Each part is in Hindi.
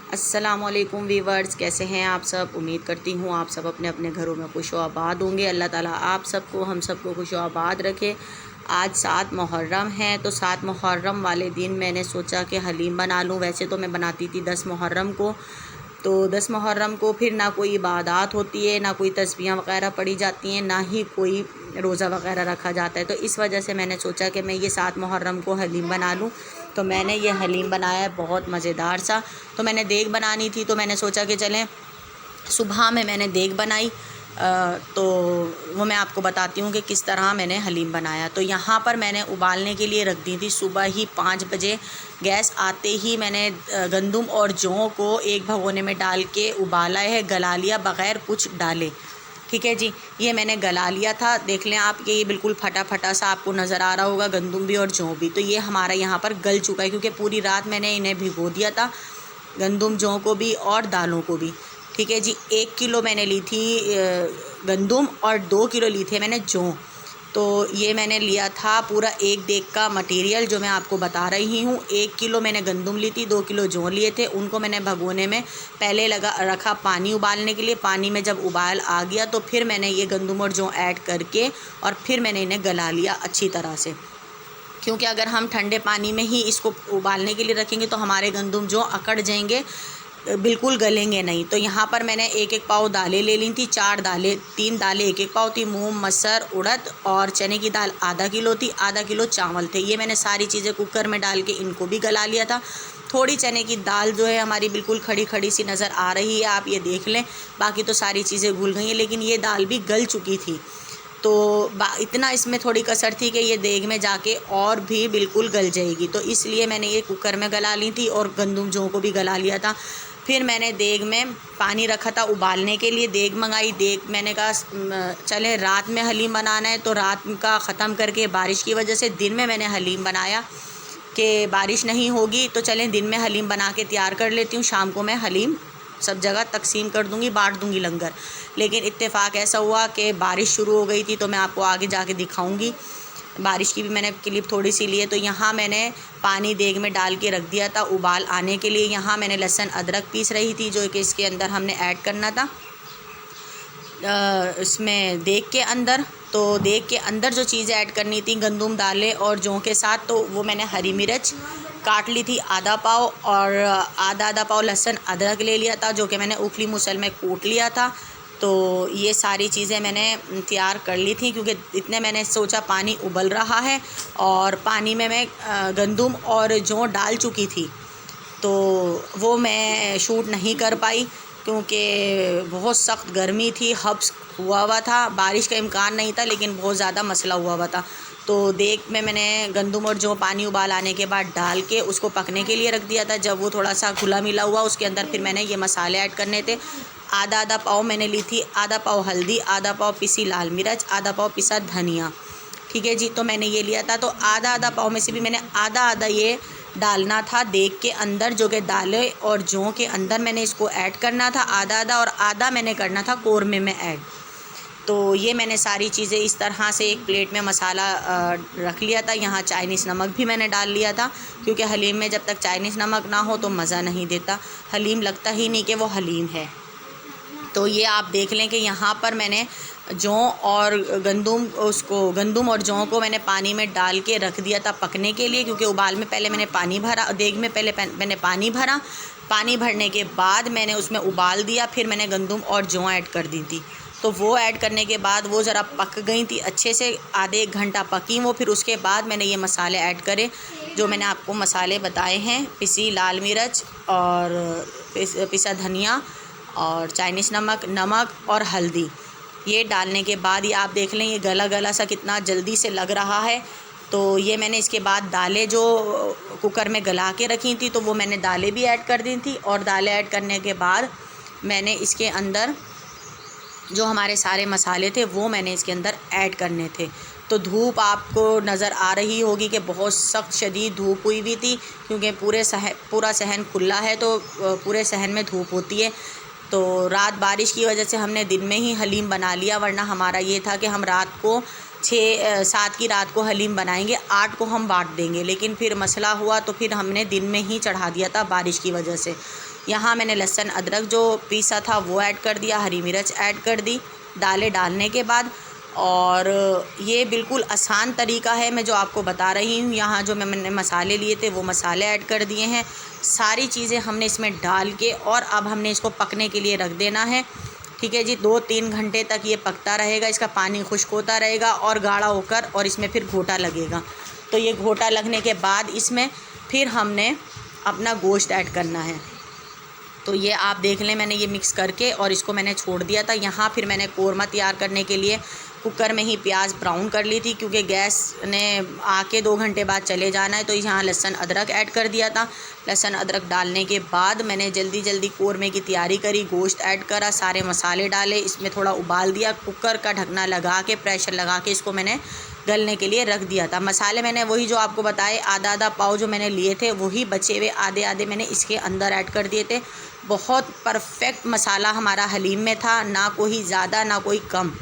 अस्सलामुअलैकुम वीवर्स, कैसे हैं आप सब। उम्मीद करती हूँ आप सब अपने अपने घरों में खुश व आबाद होंगे। अल्लाह ताला आप सबको हम सबको खुश व आबाद रखे। आज 7 मुहर्रम है, तो 7 मुहर्रम वाले दिन मैंने सोचा कि हलीम बना लूँ। वैसे तो मैं बनाती थी 10 मुहर्रम को, तो 10 मुहर्रम को फिर ना कोई इबादत होती है, ना कोई तस्बीहां वगैरह पढ़ी जाती हैं, ना ही कोई रोज़ा वगैरह रखा जाता है। तो इस वजह से मैंने सोचा कि मैं ये 7 मुहर्रम को हलीम बना लूँ। तो मैंने ये हलीम बनाया है, बहुत मज़ेदार सा। तो मैंने देग बनानी थी, तो मैंने सोचा कि चलें सुबह में मैंने देग बनाई। तो वो मैं आपको बताती हूँ कि किस तरह मैंने हलीम बनाया। तो यहाँ पर मैंने उबालने के लिए रख दी थी सुबह ही 5 बजे। गैस आते ही मैंने गंदम और जौ को एक भगोने में डाल के उबाला है, गला लिया बग़ैर कुछ डाले। ठीक है जी, ये मैंने गला लिया था। देख लें आप कि ये बिल्कुल फटा फटा सा आपको नज़र आ रहा होगा, गंदम भी और जौ भी। तो ये हमारा यहाँ पर गल चुका है, क्योंकि पूरी रात मैंने इन्हें भिगो दिया था, गंदम जौ को भी और दालों को भी। ठीक है जी, 1 किलो मैंने ली थी गंदम और 2 किलो ली थे मैंने जौ। तो ये मैंने लिया था पूरा एक देग का मटेरियल जो मैं आपको बता रही हूँ। 1 किलो मैंने गंदम ली थी, 2 किलो जौ लिए थे। उनको मैंने भगोने में पहले रखा पानी उबालने के लिए। पानी में जब उबाल आ गया तो फिर मैंने ये गंदम और जौ ऐड करके और फिर मैंने इन्हें गला लिया अच्छी तरह से, क्योंकि अगर हम ठंडे पानी में ही इसको उबालने के लिए रखेंगे तो हमारे गंदम जो अकड़ जाएंगे, बिल्कुल गलेंगे नहीं। तो यहाँ पर मैंने एक एक पाव दालें ले ली थी, 4 दालें, 3 दालें एक एक पाव थी। मूंग, मसर, उड़द और चने की दाल आधा किलो थी। आधा किलो चावल थे। ये मैंने सारी चीज़ें कुकर में डाल के इनको भी गला लिया था। थोड़ी चने की दाल जो है हमारी बिल्कुल खड़ी खड़ी सी नज़र आ रही है, आप ये देख लें। बाकी तो सारी चीज़ें घुल गई हैं, लेकिन ये दाल भी गल चुकी थी। तो इतना इसमें थोड़ी कसर थी कि ये देग में जाके और भी बिल्कुल गल जाएगी। तो इसलिए मैंने ये कुकर में गला ली थी और गंदम जौ को भी गला लिया था। फिर मैंने देग में पानी रखा था उबालने के लिए। देग मंगाई। देग मैंने कहा चले रात में हलीम बनाना है, तो रात का ख़त्म करके बारिश की वजह से दिन में मैंने हलीम बनाया कि बारिश नहीं होगी तो चलें दिन में हलीम बना के तैयार कर लेती हूँ। शाम को मैं हलीम सब जगह तकसीम कर दूँगी, बांट दूँगी लंगर। लेकिन इत्तेफाक ऐसा हुआ कि बारिश शुरू हो गई थी, तो मैं आपको आगे जाके दिखाऊंगी। बारिश की भी मैंने क्लिप थोड़ी सी ली है। तो यहाँ मैंने पानी देग में डाल के रख दिया था उबाल आने के लिए। यहाँ मैंने लहसुन अदरक पीस रही थी, जो कि इसके अंदर हमने ऐड करना था इसमें देग के अंदर। तो देग के अंदर जो चीज़ें ऐड करनी थी गंदम, दालें और जौ के साथ, तो वो मैंने हरी मिर्च काट ली थी आधा पाव, और आधा पाव लहसुन अदरक ले लिया था, जो कि मैंने उखली मुसल में कूट लिया था। तो ये सारी चीज़ें मैंने तैयार कर ली थी, क्योंकि इतने मैंने सोचा पानी उबल रहा है और पानी में मैं गंदम और जौ डाल चुकी थी। तो वो मैं शूट नहीं कर पाई, क्योंकि बहुत सख्त गर्मी थी, हब्स हुआ था, बारिश का इम्कान नहीं था, लेकिन बहुत ज़्यादा मसला हुआ था। तो देग में मैंने गंदम और जौ पानी उबाल आने के बाद डाल के उसको पकने के लिए रख दिया था। जब वो थोड़ा सा घुला मिला हुआ, उसके अंदर फिर मैंने ये मसाले ऐड करने थे। आधा पाव मैंने ली थी, आधा पाव हल्दी, आधा पाव पिसी लाल मिर्च, आधा पाव पिसा धनिया। ठीक है जी, तो मैंने ये लिया था। तो आधा पाव में से भी मैंने आधा ये डालना था देग के अंदर, जो कि दालें और जौ के अंदर मैंने इसको ऐड करना था आधा, और आधा मैंने करना था कौरमे में ऐड। तो ये मैंने सारी चीज़ें इस तरह से एक प्लेट में मसाला रख लिया था। यहाँ चाइनीज़ नमक भी मैंने डाल लिया था, क्योंकि हलीम में जब तक चाइनीज़ नमक ना हो तो मज़ा नहीं देता, हलीम लगता ही नहीं कि वो हलीम है। तो ये आप देख लें कि यहाँ पर मैंने जौ और गंदम और जौ को मैंने पानी में डाल के रख दिया था पकने के लिए, क्योंकि उबाल में पहले मैंने पानी भरा, देग में पहले मैंने पानी भरा। पानी भरने के बाद मैंने उसमें उबाल दिया, फिर मैंने गंदम और जौ ऐड कर दी थी। तो वो ऐड करने के बाद वो ज़रा पक गई थी अच्छे से, आधे 1 घंटा पकी वो। फिर उसके बाद मैंने ये मसाले ऐड करे, जो मैंने आपको मसाले बताए हैं, पिसी लाल मिर्च और पिसा धनिया और चाइनीज़ नमक और हल्दी। ये डालने के बाद ये आप देख लें, ये गला गला सा कितना जल्दी से लग रहा है। तो ये मैंने इसके बाद दालें जो कुकर में गला के रखी थी, तो वो मैंने दालें भी ऐड कर दी थी। और दालें ऐड करने के बाद मैंने इसके अंदर जो हमारे सारे मसाले थे वो मैंने इसके अंदर ऐड करने थे। तो धूप आपको नज़र आ रही होगी कि बहुत सख्त शदीद धूप हुई हुई थी, क्योंकि पूरा सहन खुला है, तो पूरे सहन में धूप होती है। तो रात बारिश की वजह से हमने दिन में ही हलीम बना लिया, वरना हमारा ये था कि हम रात को 7 की रात को हलीम बनाएंगे, 8 को हम बांट देंगे। लेकिन फिर मसला हुआ तो फिर हमने दिन में ही चढ़ा दिया था बारिश की वजह से। यहाँ मैंने लहसुन अदरक जो पीसा था वो ऐड कर दिया, हरी मिर्च ऐड कर दी दालें डालने के बाद। और ये बिल्कुल आसान तरीका है मैं जो आपको बता रही हूँ। यहाँ जो मैंने मसाले लिए थे वो मसाले ऐड कर दिए हैं, सारी चीज़ें हमने इसमें डाल के और अब हमने इसको पकने के लिए रख देना है। ठीक है जी, 2-3 घंटे तक ये पकता रहेगा, इसका पानी खुश्क होता रहेगा और गाढ़ा होकर और इसमें फिर घोटा लगेगा। तो ये घोटा लगने के बाद इसमें फिर हमने अपना गोश्त ऐड करना है। तो ये आप देख लें, मैंने ये मिक्स करके और इसको मैंने छोड़ दिया था। यहाँ फिर मैंने कोरमा तैयार करने के लिए कुकर में ही प्याज ब्राउन कर ली थी, क्योंकि गैस ने आके 2 घंटे बाद चले जाना है। तो यहाँ लहसुन अदरक ऐड कर दिया था। लहसुन अदरक डालने के बाद मैंने जल्दी जल्दी कोरमे की तैयारी करी, गोश्त ऐड करा, सारे मसाले डाले, इसमें थोड़ा उबाल दिया, कुकर का ढकना लगा के प्रेशर लगा के इसको मैंने गलने के लिए रख दिया था। मसाले मैंने वही जो आपको बताए, आधा पाव जो मैंने लिए थे वही बचे हुए आधे मैंने इसके अंदर ऐड कर दिए थे। बहुत परफेक्ट मसाला हमारा हलीम में था, ना कोई ज़्यादा ना कोई कम।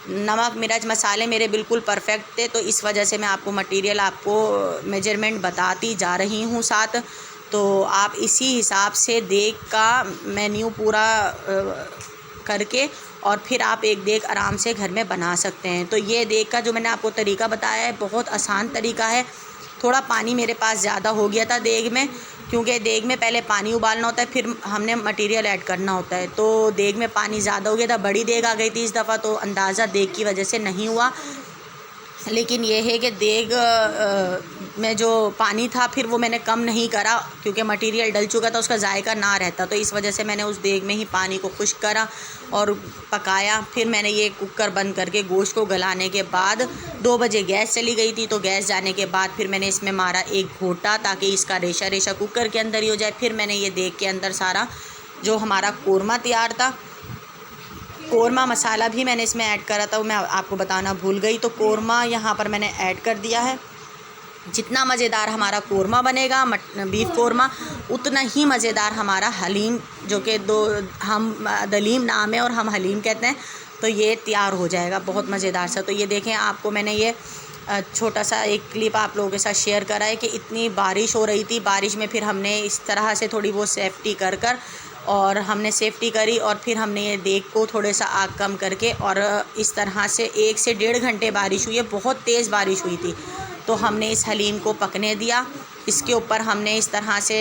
नमक मिर्च मसाले मेरे बिल्कुल परफेक्ट थे। तो इस वजह से मैं आपको मटेरियल आपको मेजरमेंट बताती जा रही हूँ साथ। तो आप इसी हिसाब से देग का मेन्यू पूरा करके और फिर आप एक देग आराम से घर में बना सकते हैं। तो ये देग का जो मैंने आपको तरीका बताया है बहुत आसान तरीका है। थोड़ा पानी मेरे पास ज़्यादा हो गया था देग में, क्योंकि देग में पहले पानी उबालना होता है, फिर हमने मटेरियल ऐड करना होता है। तो देग में पानी ज़्यादा हो गया था, बड़ी देग आ गई थी इस दफ़ा, तो अंदाज़ा देग की वजह से नहीं हुआ। लेकिन ये है कि देग में जो पानी था फिर वो मैंने कम नहीं करा, क्योंकि मटेरियल डल चुका था, उसका जायका ना रहता। तो इस वजह से मैंने उस देग में ही पानी को खुश्क करा और पकाया। फिर मैंने ये कुकर बंद करके गोश्त को गलाने के बाद 2 बजे गैस चली गई थी। तो गैस जाने के बाद फिर मैंने इसमें मारा एक घोटा, ताकि इसका रेशा रेशा कुकर के अंदर ही हो जाए। फिर मैंने ये देग के अंदर सारा जो हमारा कोरमा तैयार था, कोरमा मसाला भी मैंने इसमें ऐड करा था, वो मैं आपको बताना भूल गई। तो कोरमा यहाँ पर मैंने ऐड कर दिया है। जितना मज़ेदार हमारा कोरमा बनेगा बीफ कोरमा, उतना ही मज़ेदार हमारा हलीम, जो कि हम दलीम नाम है और हम हलीम कहते हैं, तो ये तैयार हो जाएगा बहुत मज़ेदार सा। तो ये देखें, आपको मैंने ये छोटा सा एक क्लिप आप लोगों के साथ शेयर करा है कि इतनी बारिश हो रही थी, बारिश में फिर हमने इस तरह से थोड़ी वो सेफ्टी कर और हमने सेफ्टी करी और फिर हमने ये देग को थोड़े सा आग कम करके और इस तरह से 1 से 1.5 घंटे बारिश हुई है, बहुत तेज़ बारिश हुई थी। तो हमने इस हलीम को पकने दिया। इसके ऊपर हमने इस तरह से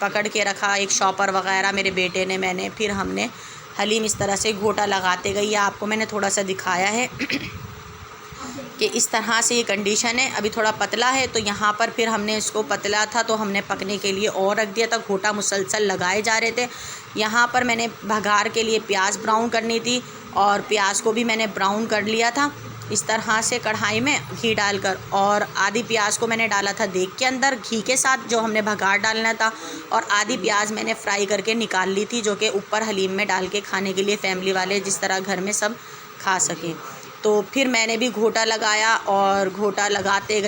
पकड़ के रखा, एक शॉपर वगैरह मेरे बेटे ने, मैंने, फिर हमने हलीम इस तरह से घोटा लगाते गई। आपको मैंने थोड़ा सा दिखाया है कि इस तरह से ये कंडीशन है। अभी थोड़ा पतला है, तो यहाँ पर फिर हमने इसको, पतला था तो हमने पकने के लिए और रख दिया था। घोटा मुसलसल लगाए जा रहे थे। यहाँ पर मैंने भगार के लिए प्याज ब्राउन करनी थी और प्याज को भी मैंने ब्राउन कर लिया था इस तरह से कढ़ाई में घी डालकर। और आधी प्याज को मैंने डाला था देग के अंदर घी के साथ, जो हमने भगार डालना था, और आधी प्याज मैंने फ्राई करके निकाल ली थी, जो कि ऊपर हलीम में डाल के खाने के लिए फैमिली वाले जिस तरह घर में सब खा सकें। तो फिर मैंने भी घोटा लगाया और घोटा लगाते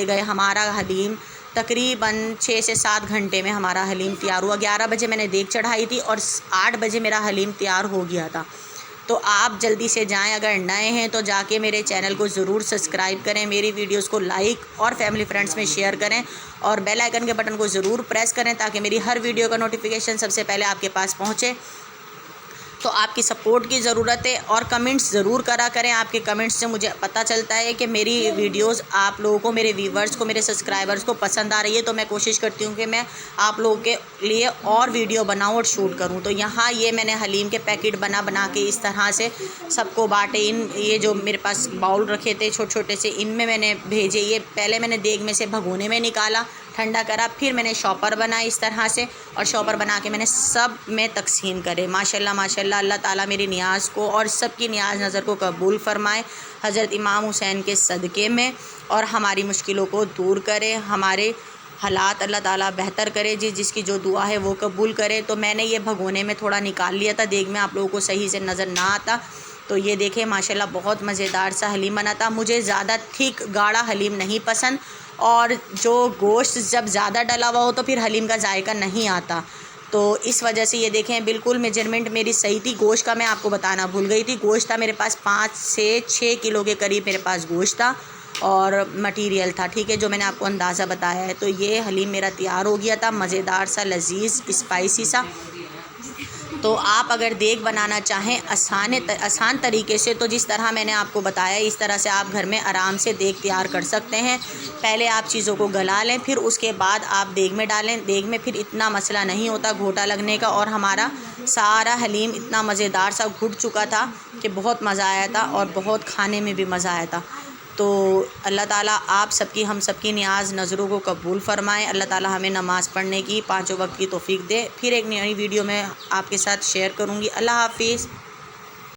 गए हमारा हलीम तकरीबन 6 से 7 घंटे में हमारा हलीम तैयार हुआ। 11 बजे मैंने देग चढ़ाई थी और 8 बजे मेरा हलीम तैयार हो गया था। तो आप जल्दी से जाएं, अगर नए हैं तो जाके मेरे चैनल को ज़रूर सब्सक्राइब करें, मेरी वीडियोस को लाइक और फैमिली फ्रेंड्स में शेयर करें और बेल आइकन के बटन को ज़रूर प्रेस करें, ताकि मेरी हर वीडियो का नोटिफिकेशन सबसे पहले आपके पास पहुँचे। तो आपकी सपोर्ट की ज़रूरत है और कमेंट्स ज़रूर करा करें। आपके कमेंट्स से मुझे पता चलता है कि मेरी वीडियोस आप लोगों को, मेरे व्यूवर्स को, मेरे सब्सक्राइबर्स को पसंद आ रही है। तो मैं कोशिश करती हूँ कि मैं आप लोगों के लिए और वीडियो बनाऊँ और शूट करूँ। तो यहाँ ये मैंने हलीम के पैकेट बना के इस तरह से सबको बाँटे। ये जो मेरे पास बाउल रखे थे छोटे छोटे से, इनमें मैंने भेजे। ये पहले मैंने देग में से भगोने में निकाला, ठंडा करा, फिर मैंने शॉपर बनाया इस तरह से, और शॉपर बना के मैंने सब में तकसीम करे। माशाल्लाह माशाल्लाह, अल्लाह ताला मेरी नियाज़ को और सबकी नियाज़ नज़र को कबूल फ़रमाए हज़रत इमाम हुसैन के सदक़े में, और हमारी मुश्किलों को दूर करे, हमारे हालात अल्लाह ताला बेहतर करे। जिसकी जो दुआ है वो कबूल करे। तो मैंने ये भगोने में थोड़ा निकाल लिया था, देग में आप लोगों को सही से नज़र ना आता। तो ये देखें माशाल्लाह बहुत मज़ेदार सा हलीम बना था। मुझे ज़्यादा थिक गाढ़ा हलीम नहीं पसंद, और जो गोश्त जब ज़्यादा डला हुआ हो तो फिर हलीम का जायका नहीं आता। तो इस वजह से ये देखें बिल्कुल मेजरमेंट मेरी सही थी। गोश्त का मैं आपको बताना भूल गई थी। गोश्त था मेरे पास 5 से 6 किलो के करीब मेरे पास गोश्त था और मटेरियल था, ठीक है, जो मैंने आपको अंदाज़ा बताया है। तो ये हलीम मेरा तैयार हो गया था, मज़ेदार सा, लजीज, स्पाइसी सा। तो आप अगर देग बनाना चाहें आसान तरीके से, तो जिस तरह मैंने आपको बताया इस तरह से आप घर में आराम से देग तैयार कर सकते हैं। पहले आप चीज़ों को गला लें, फिर उसके बाद आप देग में डालें। देग में फिर इतना मसला नहीं होता घोटा लगने का, और हमारा सारा हलीम इतना मज़ेदार सा घुट चुका था कि बहुत मज़ा आया था और बहुत खाने में भी मज़ा आया था। तो अल्लाह ताला आप सबकी, हम सबकी नियाज़ नज़रों को कबूल फ़रमाएँ। अल्लाह ताला हमें नमाज़ पढ़ने की 5 वक्त की तौफ़ीक दे। फिर एक नई वीडियो में आपके साथ शेयर करूँगी। अल्लाह हाफ़िज़।